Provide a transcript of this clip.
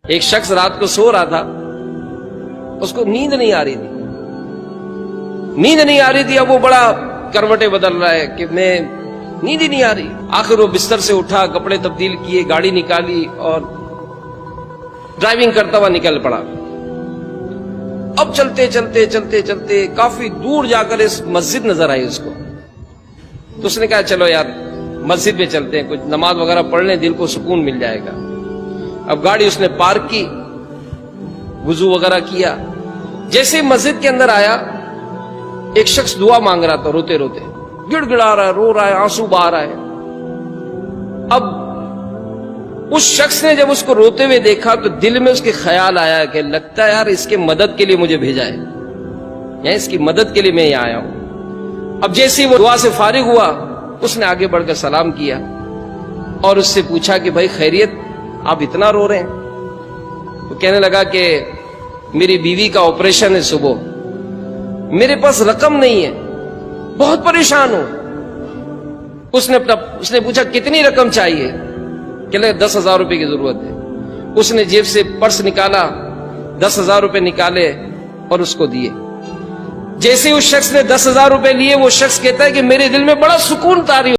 ایک شخص رات کو سو رہا تھا، اس کو نیند نہیں آ رہی تھی، اب وہ بڑا کروٹیں بدل رہا ہے کہ میں نیند ہی نہیں آ رہی۔ آخر وہ بستر سے اٹھا، کپڑے تبدیل کیے، گاڑی نکالی اور ڈرائیونگ کرتا ہوا نکل پڑا۔ اب چلتے کافی دور جا کر اس مسجد نظر آئی اس کو، تو اس نے کہا چلو یار مسجد میں چلتے ہیں، کچھ نماز وغیرہ پڑھ لیں، دل کو سکون مل جائے گا۔ اب گاڑی اس نے پارک کی، وضو وغیرہ کیا، جیسے مسجد کے اندر آیا ایک شخص دعا مانگ رہا تھا، روتے روتے گڑ گڑا رہا ہے، رو رہا ہے، آنسو بہا رہا ہے۔ اب اس شخص نے جب اس کو روتے ہوئے دیکھا تو دل میں اس کے خیال آیا کہ لگتا ہے یار اس کے مدد کے لیے مجھے بھیجا ہے، یا اس کی مدد کے لیے میں یہاں آیا ہوں۔ اب جیسے ہی وہ دعا سے فارغ ہوا، اس نے آگے بڑھ کر سلام کیا اور اس سے پوچھا کہ بھائی خیریت، آپ اتنا رو رہے ہیں؟ تو کہنے لگا کہ میری بیوی کا آپریشن ہے صبح، میرے پاس رقم نہیں ہے، بہت پریشان ہوں۔ اس نے پوچھا کتنی رقم چاہیے؟ کہ 10,000 روپے کی ضرورت ہے۔ اس نے جیب سے پرس نکالا، 10,000 روپے نکالے اور اس کو دیے۔ جیسے اس شخص نے 10,000 روپے لیے، وہ شخص کہتا ہے کہ میرے دل میں بڑا سکون طاری